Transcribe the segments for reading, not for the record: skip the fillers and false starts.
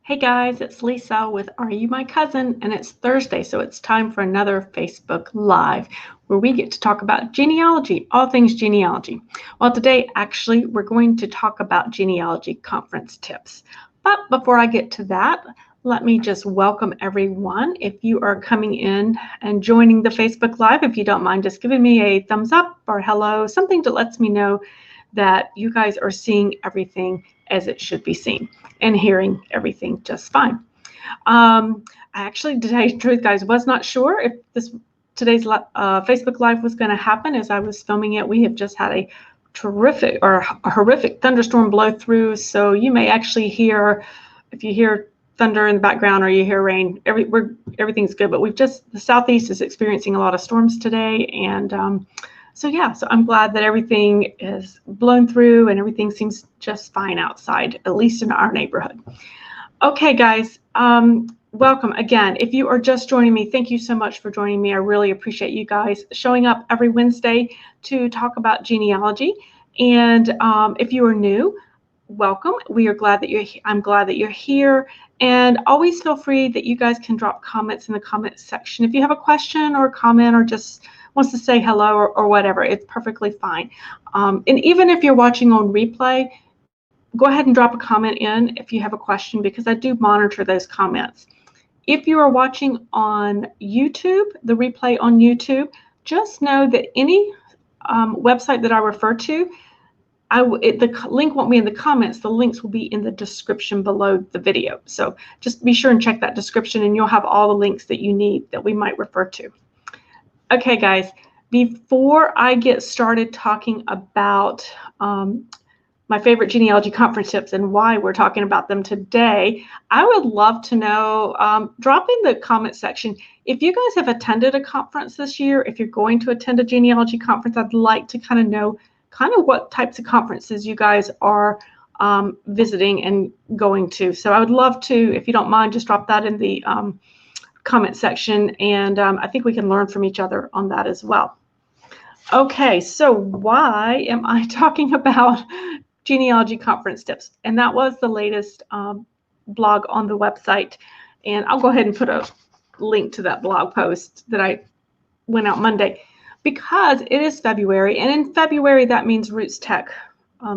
Hey guys, it's Lisa with Are You My Cousin? And it's Thursday, so it's time for another Facebook Live where we get to talk about genealogy, all things genealogy. Well, today actually we're going to talk about genealogy conference tips. But before I get to that, let me just welcome everyone. If you are coming in and joining the Facebook Live, if you don't mind just giving me a thumbs up or hello, something that lets me know that you guys are seeing everything as it should be seen and hearing everything just fine. I actually, to tell you the truth, guys, was not sure if today's Facebook Live was going to happen as I was filming it. We have just had a horrific thunderstorm blow through, so you may actually hear, if you hear thunder in the background or you hear rain, everything's good. But the southeast is experiencing a lot of storms today, and so I'm glad that everything is blown through and everything seems just fine outside, at least in our neighborhood. Okay, guys, welcome again. If you are just joining me, thank you so much for joining me. I really appreciate you guys showing up every Wednesday to talk about genealogy. And if you are new, welcome. I'm glad that you're here. And always feel free that you guys can drop comments in the comment section. If you have a question or a comment or just wants to say hello or whatever, it's perfectly fine. And even if you're watching on replay, go ahead and drop a comment in if you have a question, because I do monitor those comments. If you are watching on YouTube, the replay on YouTube, just know that any website that I refer to, the link won't be in the comments. The links will be in the description below the video. So just be sure and check that description and you'll have all the links that you need that we might refer to. Okay, guys, before I get started talking about my favorite genealogy conference tips and why we're talking about them today, I would love to know, drop in the comment section, if you guys have attended a conference this year, if you're going to attend a genealogy conference. I'd like to kind of know what types of conferences you guys are visiting and going to. So I would love to, if you don't mind, just drop that in the comment section, and I think we can learn from each other on that as well. Okay, so why am I talking about genealogy conference tips? And that was the latest blog on the website, and I'll go ahead and put a link to that blog post that I went out Monday, because it is February, and in February that means RootsTech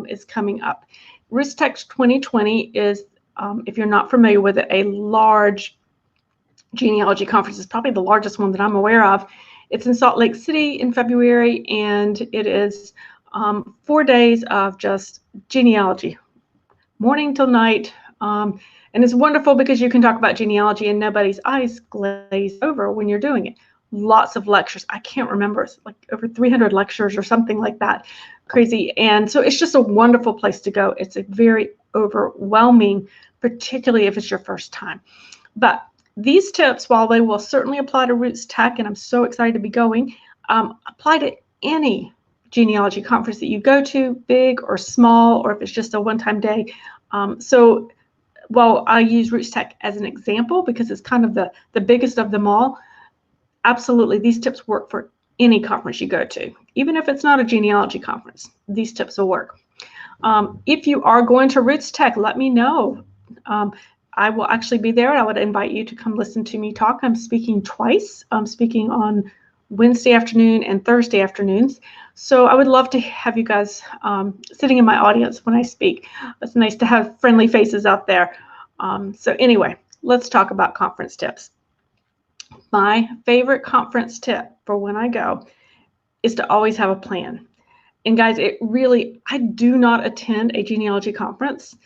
is coming up. RootsTech 2020 is, if you're not familiar with it, a large genealogy conference. Is probably the largest one that I'm aware of. It's in Salt Lake City in February, and it is 4 days of just genealogy, morning till night. And it's wonderful because you can talk about genealogy and nobody's eyes glaze over when you're doing it. Lots of lectures. I can't remember, it's like over 300 lectures or something like that. Crazy. And so it's just a wonderful place to go. It's a very overwhelming, particularly if it's your first time. But these tips, while they will certainly apply to RootsTech, and I'm so excited to be going, apply to any genealogy conference that you go to, big or small, or if it's just a one-time day. So while I use RootsTech as an example because it's kind of the biggest of them all, absolutely these tips work for any conference you go to. Even if it's not a genealogy conference, these tips will work. If you are going to RootsTech, let me know. I will actually be there, and I would invite you to come listen to me talk. I'm speaking twice. I'm speaking on Wednesday afternoon and Thursday afternoons. So I would love to have you guys sitting in my audience when I speak. It's nice to have friendly faces out there. So anyway, let's talk about conference tips. My favorite conference tip for when I go is to always have a plan. And guys, I do not attend a genealogy conference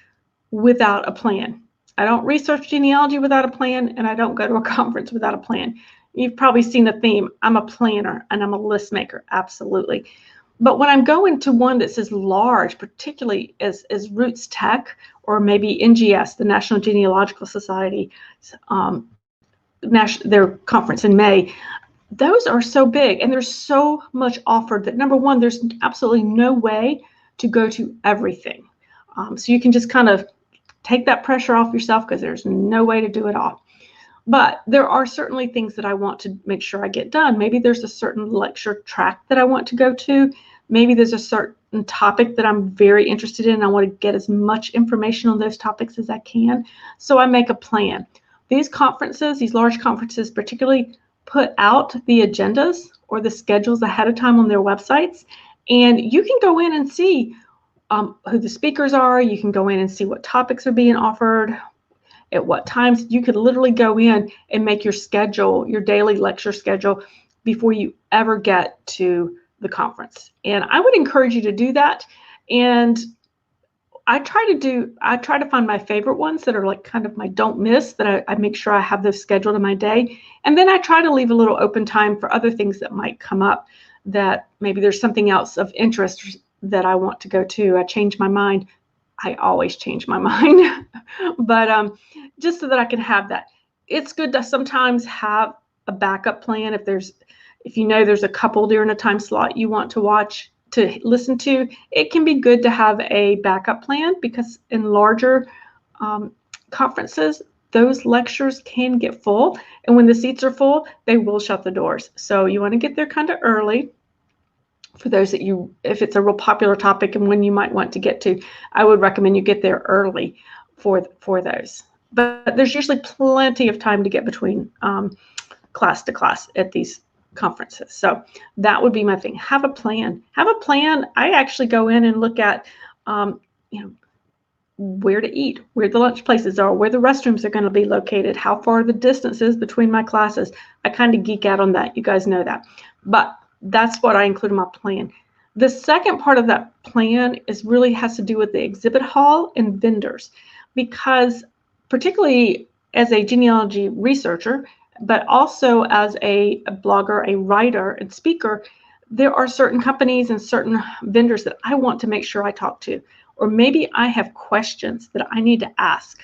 without a plan. I don't research genealogy without a plan, and I don't go to a conference without a plan. You've probably seen the theme. I'm a planner and I'm a list maker, absolutely. But when I'm going to one that's as large, particularly as RootsTech or maybe NGS, the National Genealogical Society, their conference in May, those are so big and there's so much offered that, number one, there's absolutely no way to go to everything. So you can just kind of take that pressure off yourself because there's no way to do it all. But there are certainly things that I want to make sure I get done. Maybe there's a certain lecture track that I want to go to. Maybe there's a certain topic that I'm very interested in. I want to get as much information on those topics as I can. So I make a plan. These conferences, these large conferences particularly, put out the agendas or the schedules ahead of time on their websites. And you can go in and see who the speakers are. You can go in and see what topics are being offered, at what times. You could literally go in and make your schedule, your daily lecture schedule, before you ever get to the conference. And I would encourage you to do that. And I try to find my favorite ones that are like kind of my don't miss, that I make sure I have those scheduled in my day. And then I try to leave a little open time for other things that might come up, that maybe there's something else of interest that I want to go to. I change my mind. I always change my mind, but just so that I can have that. It's good to sometimes have a backup plan. If you know there's a couple during a time slot you want to watch, to listen to, it can be good to have a backup plan, because in larger conferences, those lectures can get full. And when the seats are full, they will shut the doors. So you want to get there kind of early. For those that if it's a real popular topic and one you might want to get to, I would recommend you get there early for those. But there's usually plenty of time to get between class to class at these conferences. So that would be my thing. Have a plan. Have a plan. I actually go in and look at, where to eat, where the lunch places are, where the restrooms are going to be located, how far the distance is between my classes. I kind of geek out on that. You guys know that. But that's what I include in my plan. The second part of that plan really has to do with the exhibit hall and vendors, because particularly as a genealogy researcher, but also as a blogger, a writer, and speaker, there are certain companies and certain vendors that I want to make sure I talk to, or maybe I have questions that I need to ask.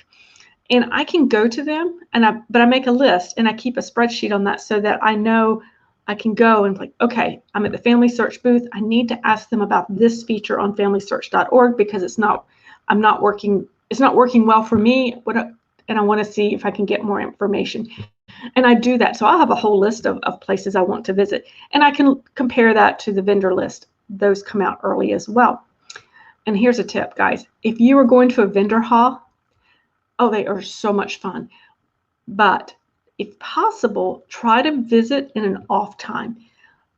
And I can go to them, but I make a list and I keep a spreadsheet on that, so that I know I can go and like, okay, I'm at the Family Search booth. I need to ask them about this feature on FamilySearch.org, because it's not working well for me. And I want to see if I can get more information. And I do that. So I'll have a whole list of places I want to visit. And I can compare that to the vendor list. Those come out early as well. And here's a tip, guys. If you are going to a vendor hall, they are so much fun. But if possible, try to visit in an off time.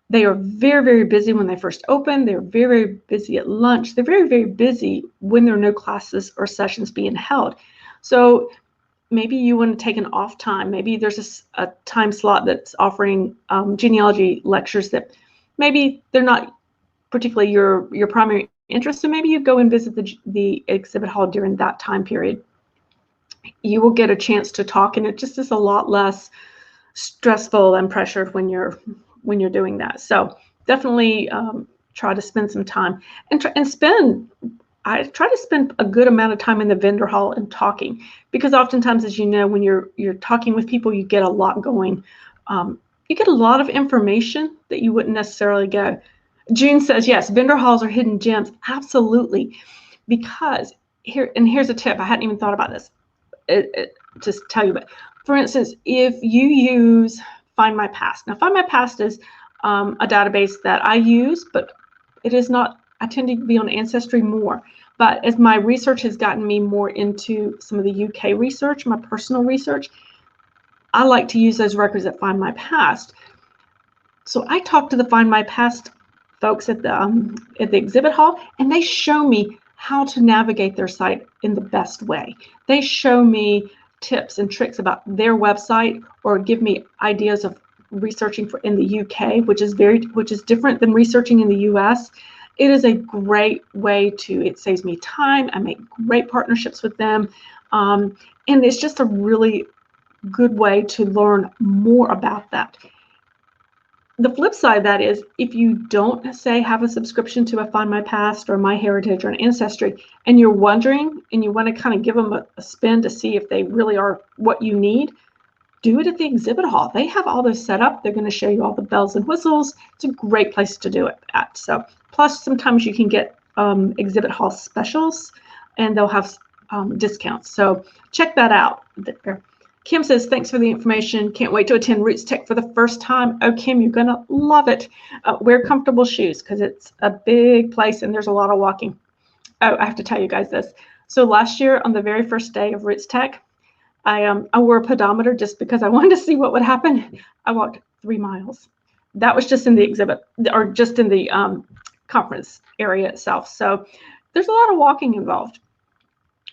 They are very, very busy when they first open. They're very, very busy at lunch. They're very, very busy when there are no classes or sessions being held. So maybe you want to take an off time. Maybe there's a time slot that's offering genealogy lectures that maybe they're not particularly your primary interest. So maybe you go and visit the exhibit hall during that time period. You will get a chance to talk, and it just is a lot less stressful and pressured when you're doing that. So definitely try to spend some time I try to spend a good amount of time in the vendor hall and talking, because oftentimes, as you know, when you're talking with people, you get a lot going. You get a lot of information that you wouldn't necessarily get. June says, yes, vendor halls are hidden gems. Absolutely. Because here's a tip. I hadn't even thought about this. Just tell you, but for instance, if you use Find My Past. Now, Find My Past is a database that I use, but it is not. I tend to be on Ancestry more. But as my research has gotten me more into some of the UK research, my personal research, I like to use those records that Find My Past. So I talk to the Find My Past folks at the exhibit hall, and they show me how to navigate their site in the best way. They show me tips and tricks about their website, or give me ideas of researching in the UK, which is different than researching in the US. It is a great way it saves me time. I make great partnerships with them. And it's just a really good way to learn more about that. The flip side of that is, if you don't have a subscription to a Find My Past or MyHeritage or an Ancestry, and you're wondering and you want to kind of give them a spin to see if they really are what you need, do it at the exhibit hall. They have all those set up. They're going to show you all the bells and whistles. It's a great place to do it at. So, plus sometimes you can get exhibit hall specials, and they'll have discounts. So check that out. Kim says, thanks for the information. Can't wait to attend RootsTech for the first time. Oh, Kim, you're going to love it. Wear comfortable shoes because it's a big place and there's a lot of walking. Oh, I have to tell you guys this. So last year on the very first day of RootsTech, I wore a pedometer just because I wanted to see what would happen. I walked 3 miles. That was just in the exhibit or just in the conference area itself. So there's a lot of walking involved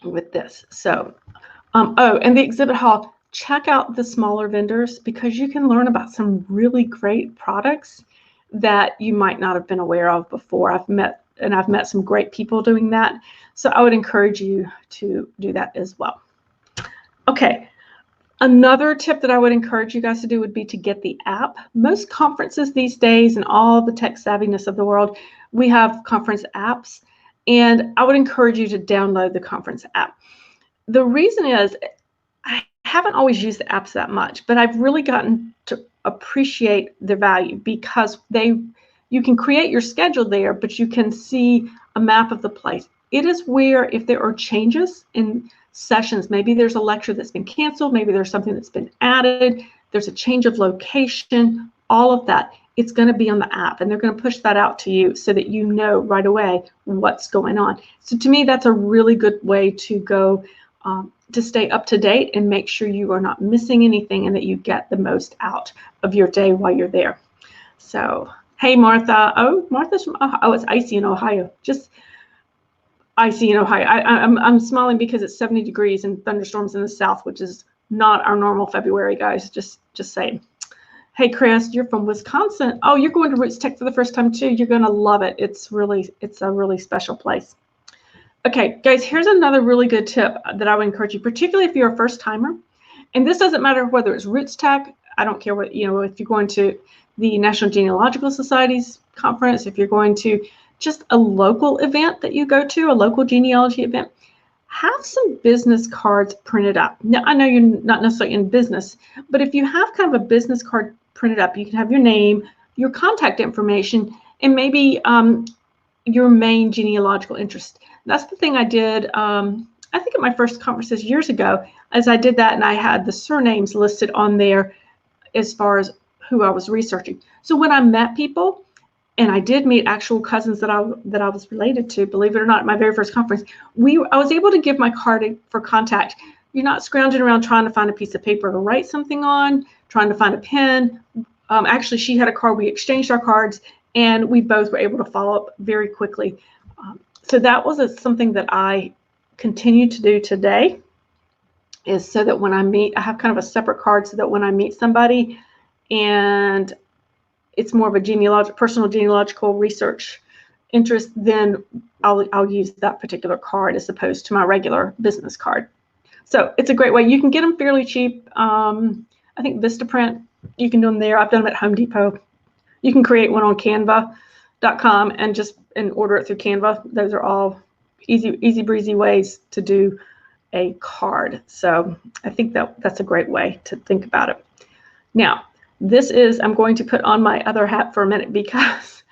with this. So, oh, and the exhibit hall, check out the smaller vendors because you can learn about some really great products that you might not have been aware of before. I've met some great people doing that. So I would encourage you to do that as well. Okay. Another tip that I would encourage you guys to do would be to get the app. Most conferences these days and all the tech savviness of the world, we have conference apps, and I would encourage you to download the conference app. The reason is I haven't always used the apps that much, but I've really gotten to appreciate their value because you can create your schedule there, but you can see a map of the place. It is where if there are changes in sessions, maybe there's a lecture that's been canceled, maybe there's something that's been added, there's a change of location, all of that, it's going to be on the app, and they're going to push that out to you so that you know right away what's going on. So to me, that's a really good way to go to stay up to date and make sure you are not missing anything and that you get the most out of your day while you're there. So, hey, Martha. Oh, Martha's from Ohio. Oh, it's icy in Ohio. Just icy in Ohio. I'm smiling because it's 70 degrees and thunderstorms in the south, which is not our normal February, guys. Just saying. Hey, Chris, you're from Wisconsin. Oh, you're going to RootsTech for the first time too. You're going to love it. It's a really special place. Okay, guys, here's another really good tip that I would encourage you, particularly if you're a first timer. And this doesn't matter whether it's RootsTech. I don't care what, if you're going to the National Genealogical Society's conference, if you're going to just a local event that you go to, a local genealogy event, have some business cards printed up. Now, I know you're not necessarily in business, but if you have kind of a business card printed up, you can have your name, your contact information, and maybe your main genealogical interest. That's the thing I did, I think at my first conferences years ago, as I did that and I had the surnames listed on there as far as who I was researching. So when I met people, and I did meet actual cousins that I was related to, believe it or not, at my very first conference, I was able to give my card for contact. You're not scrounging around trying to find a piece of paper to write something on, trying to find a pen. Actually, she had a card. We exchanged our cards, and we both were able to follow up very quickly. So that was something that I continue to do today, is so that when I meet, I have kind of a separate card so that when I meet somebody and it's more of a personal genealogical research interest, then I'll use that particular card as opposed to my regular business card. So it's a great way. You can get them fairly cheap. I think Vistaprint, you can do them there. I've done them at Home Depot. You can create one on Canva.com and order it through Canva. Those are all easy breezy ways to do a card. So I think that's a great way to think about it. Now, I'm going to put on my other hat for a minute because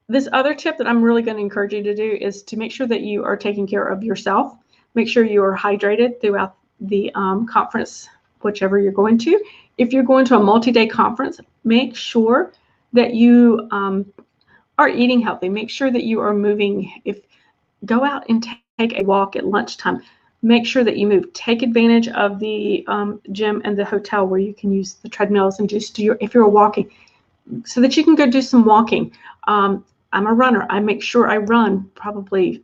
this other tip that I'm really going to encourage you to do is to make sure that you are taking care of yourself. Make sure you are hydrated throughout the conference, whichever you're going to. If you're going to a multi-day conference, make sure that you are eating healthy. Make sure that you are moving. Go out and take a walk at lunchtime. Make sure that you move. Take advantage of the gym and the hotel where you can use the treadmills and just if you're walking, so that you can go do some walking. I'm a runner. I make sure I run probably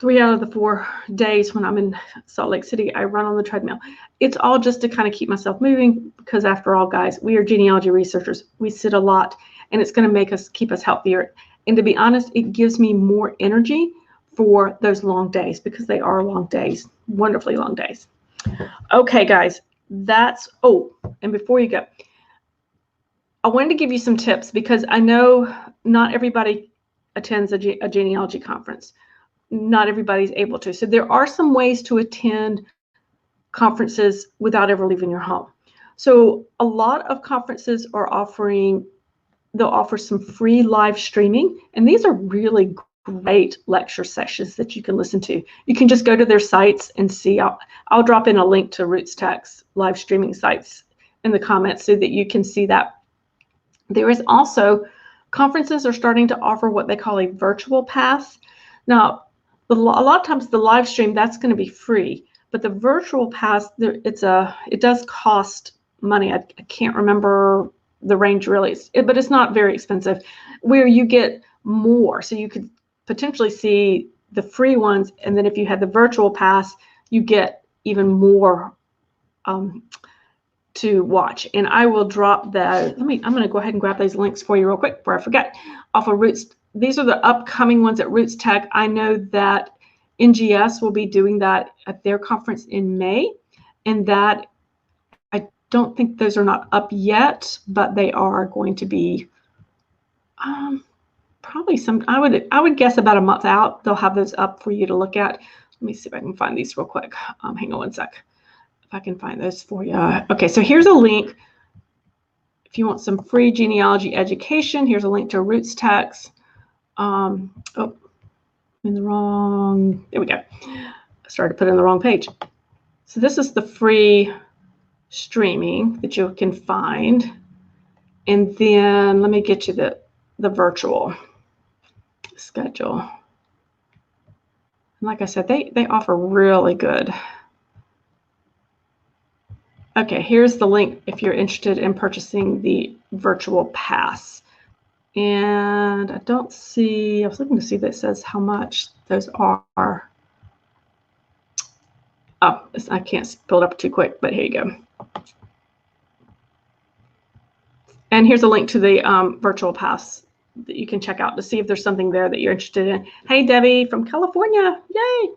3 out of the 4 days when I'm in Salt Lake City. I run on the treadmill. It's all just to kind of keep myself moving because after all, guys, we are genealogy researchers. We sit a lot, and it's going to keep us healthier. And to be honest, it gives me more energy for those long days because they are long days, wonderfully long days. Okay, guys, and before you go, I wanted to give you some tips because I know not everybody attends a genealogy conference. Not everybody's able to. So there are some ways to attend conferences without ever leaving your home. So a lot of conferences they'll offer some free live streaming, and these are really great lecture sessions that you can listen to. You can just go to their sites and see. I'll drop in a link to RootsTech's live streaming sites in the comments so that you can see that. There is also, conferences are starting to offer what they call a virtual pass. Now, a lot of times the live stream, that's going to be free, but the virtual pass, it does cost money. I can't remember the range really, but it's not very expensive, where you get more. So you could potentially see the free ones, and then if you had the virtual pass, you get even more to watch. And I will drop that. I'm going to go ahead and grab those links for you real quick before I forget. Off of Roots, these are the upcoming ones at RootsTech. I know that NGS will be doing that at their conference in May, and that I don't think those are not up yet, but they are going to be probably some. I would guess about a month out. They'll have those up for you to look at. Let me see if I can find these real quick. Hang on one sec. If I can find those for you. Okay, so here's a link. If you want some free genealogy education, here's a link to RootsTech's. Oh, I'm in the wrong. There we go. I started to put in the wrong page. So this is the free streaming that you can find, and then let me get you the virtual schedule. And like I said, they offer really good. Okay, here's the link if you're interested in purchasing the virtual pass. And I don't see, I was looking to see that it says how much those are. Oh, I can't build up too quick, but here you go. And here's a link to the virtual pass that you can check out to see if there's something there that you're interested in. Hey, Debbie from California. Yay,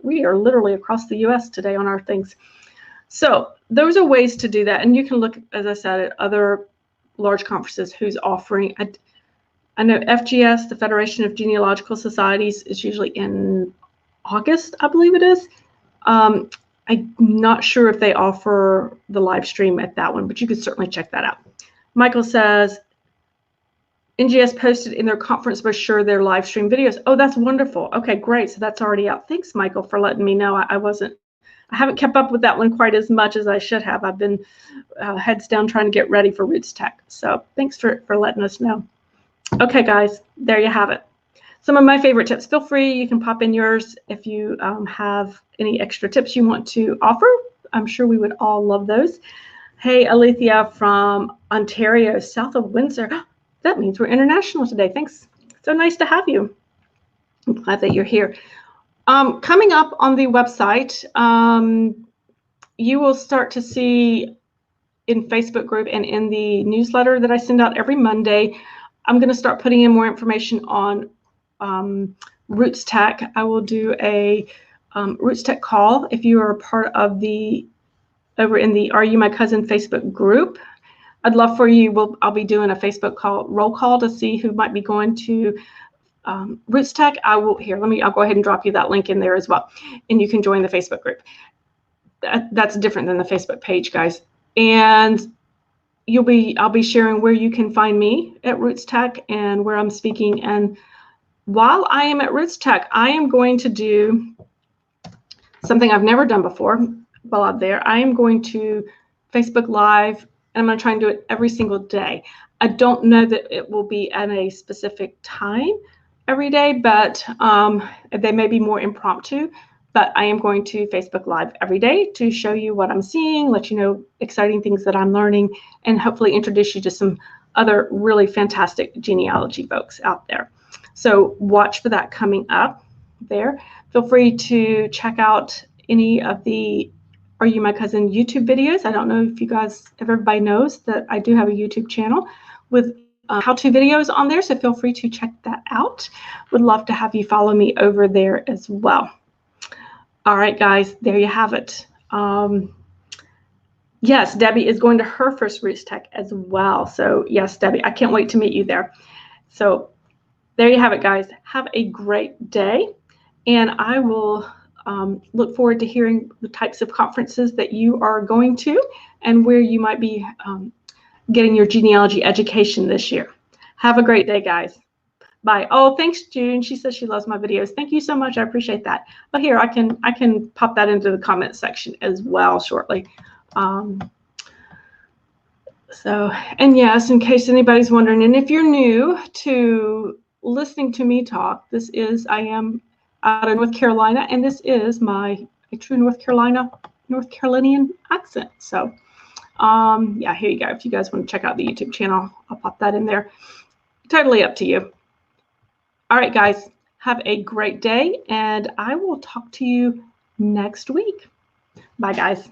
we are literally across the US today on our things. So those are ways to do that. And you can look, as I said, at other large conferences who's offering. I know FGS, the Federation of Genealogical Societies, is usually in August, I believe it is. I'm not sure if they offer the live stream at that one, but you could certainly check that out. Michael says, NGS posted in their conference brochure their live stream videos. Oh, that's wonderful. Okay, great. So that's already out. Thanks, Michael, for letting me know. I haven't kept up with that one quite as much as I should have. I've been heads down trying to get ready for RootsTech. So thanks for letting us know. Okay, guys, there you have it. Some of my favorite tips. Feel free, you can pop in yours if you have any extra tips you want to offer. I'm sure we would all love those. Hey, Alethea from Ontario, south of Windsor. That means we're international today. Thanks. So nice to have you. I'm glad that you're here. Coming up on the website, you will start to see in Facebook group and in the newsletter that I send out every Monday, I'm going to start putting in more information on RootsTech. I will do a RootsTech call if you are a part of over in the Are You My Cousin Facebook group. I'd love for you, I'll be doing a Facebook roll call to see who might be going to RootsTech. I'll go ahead and drop you that link in there as well, and you can join the Facebook group. That's different than the Facebook page, guys. And I'll be sharing where you can find me at RootsTech and where I'm speaking. And while I am at RootsTech, I am going to do something I've never done before. While I'm there, I am going to Facebook Live, and I'm going to try and do it every single day. I don't know that it will be at a specific time every day, but they may be more impromptu. But I am going to Facebook Live every day to show you what I'm seeing, let you know exciting things that I'm learning, and hopefully introduce you to some other really fantastic genealogy folks out there. So watch for that coming up there. Feel free to check out any of the Are You My Cousin YouTube videos. I don't know if everybody knows that I do have a YouTube channel with how-to videos on there, so feel free to check that out. Would love to have you follow me over there as well. All right, guys, there you have it. Yes, Debbie is going to her first RootsTech as well. So yes, Debbie, I can't wait to meet you there. So there you have it, guys. Have a great day, and I will look forward to hearing the types of conferences that you are going to and where you might be getting your genealogy education this year. Have a great day, guys. Bye. Oh, thanks, June. She says she loves my videos. Thank you so much. I appreciate that. But here, I can pop that into the comment section as well shortly. And yes, in case anybody's wondering, and if you're new to listening to me talk, I am out of North Carolina, and this is a true North Carolinian accent. So, yeah, here you go. If you guys want to check out the YouTube channel, I'll pop that in there. Totally up to you. All right, guys, have a great day, and I will talk to you next week. Bye, guys.